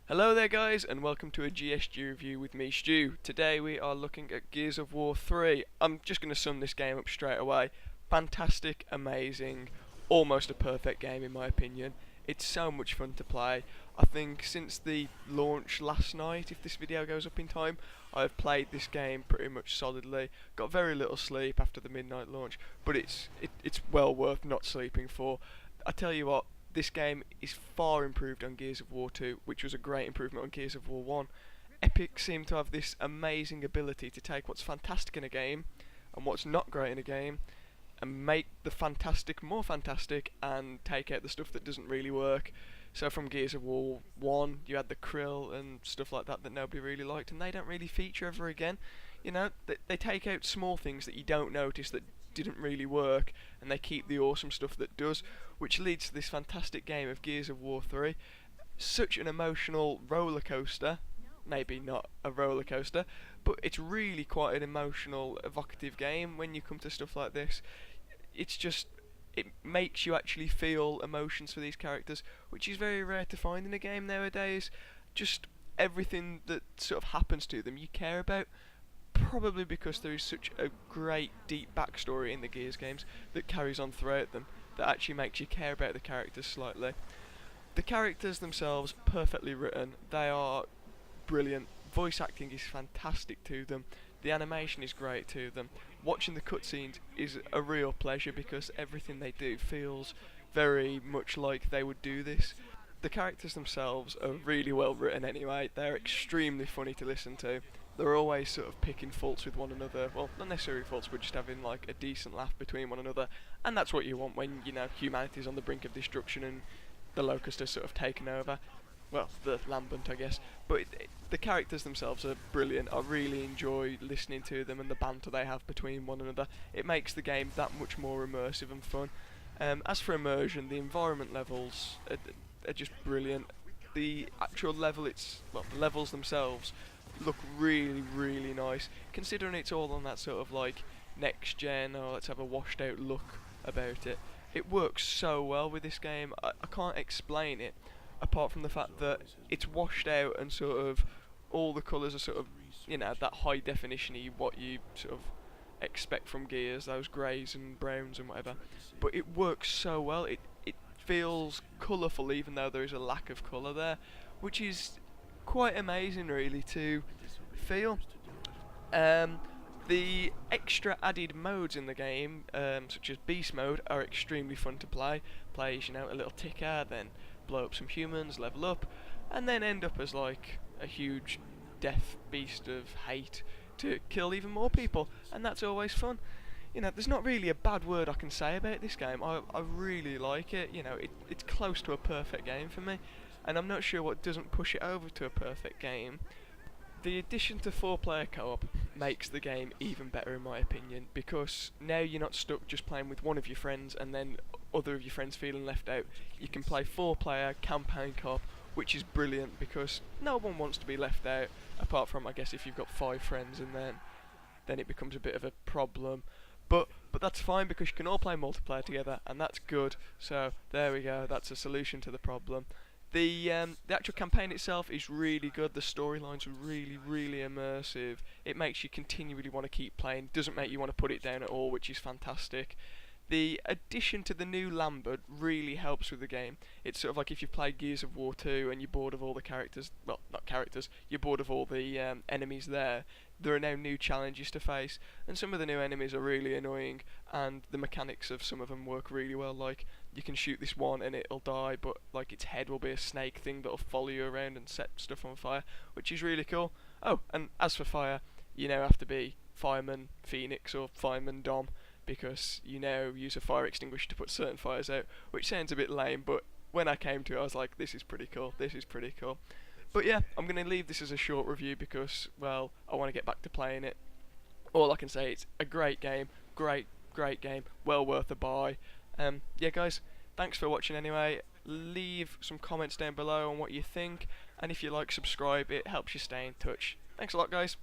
Hello there guys, and welcome to a GSG review with me, Stu. Today we are looking at Gears of War 3. I'm just going to sum this game up straight away. Fantastic, amazing, almost a perfect game in my opinion. It's so much fun to play. I think since the launch last night, if this video goes up in time, I've played this game pretty much solidly. Got very little sleep after the midnight launch, but it's well worth not sleeping for. I tell you what, this game is far improved on Gears of War 2, which was a great improvement on Gears of War 1. Epic seem to have this amazing ability to take what's fantastic in a game and what's not great in a game and make the fantastic more fantastic and take out the stuff that doesn't really work. So from Gears of War 1 you had the krill and stuff like that that nobody really liked, and they don't really feature ever again. You know, they take out small things that you don't notice that didn't really work, and they keep the awesome stuff that does, which leads to this fantastic game of Gears of War 3. Such an emotional roller coaster. Maybe not a roller coaster, but it's really quite an emotional, evocative game when you come to stuff like this. It's just, it makes you actually feel emotions for these characters, which is very rare to find in a game nowadays. Just everything that sort of happens to them you care about, probably because there is such a great deep backstory in the Gears games that carries on throughout them, that actually makes you care about the characters slightly. The characters themselves, perfectly written, they are brilliant. Voice acting is fantastic to them. The animation is great to them. Watching the cutscenes is a real pleasure because everything they do feels very much like they would do this. The characters themselves are really well written anyway. They're extremely funny to listen to. They're always sort of picking faults with one another. Well, not necessarily faults, but just having like a decent laugh between one another. And that's what you want when, you know, humanity's on the brink of destruction and the Locust has sort of taken over. Well, the Lambent, I guess. But the characters themselves are brilliant. I really enjoy listening to them and the banter they have between one another. It makes the game that much more immersive and fun. As for immersion, the environment levels are just brilliant. The actual level, the levels themselves look really, really nice, considering it's all on that sort of like next gen, or let's have a washed out look about it. It works so well with this game. I can't explain it apart from the fact that it's washed out and sort of all the colours are sort of, you know, that high definition-y, what you sort of expect from Gears, those greys and browns and whatever. But it works so well. It feels colourful even though there is a lack of colour there, which is quite amazing really to feel. The extra added modes in the game, such as beast mode, are extremely fun to play. Play as, you know, a little ticker, then blow up some humans, level up, and then end up as like a huge death beast of hate to kill even more people, and that's always fun. You know, there's not really a bad word I can say about this game. I really like it. You know, it's close to a perfect game for me, and I'm not sure what doesn't push it over to a perfect game. The addition to 4-player co-op makes the game even better in my opinion, because now you're not stuck just playing with one of your friends and then other of your friends feeling left out. You can play 4-player campaign co-op, which is brilliant because no one wants to be left out, apart from I guess if you've got 5 friends, and then it becomes a bit of a problem. But that's fine because you can all play multiplayer together, and that's good. So there we go, that's a solution to the problem. The actual campaign itself is really good. The storylines are really, really immersive. It makes you continually want to keep playing. Doesn't make you want to put it down at all, which is fantastic. The addition to the new Lambert really helps with the game. It's sort of like if you've played Gears of War 2 and you're bored of all the characters, well, not characters, you're bored of all the enemies there. There are now new challenges to face, and some of the new enemies are really annoying, and the mechanics of some of them work really well. Like, you can shoot this one and it'll die, but like its head will be a snake thing that'll follow you around and set stuff on fire, which is really cool. Oh, and as for fire, you now have to be Fireman Phoenix or Fireman Dom, because you now use a fire extinguisher to put certain fires out, which sounds a bit lame, but when I came to it I was like, this is pretty cool, this is pretty cool. But yeah, I'm going to leave this as a short review because, well, I want to get back to playing it. All I can say, it's a great game, great game, well worth a buy. Yeah guys, thanks for watching anyway. Leave some comments down below on what you think, and if you like, subscribe, it helps you stay in touch. Thanks a lot guys.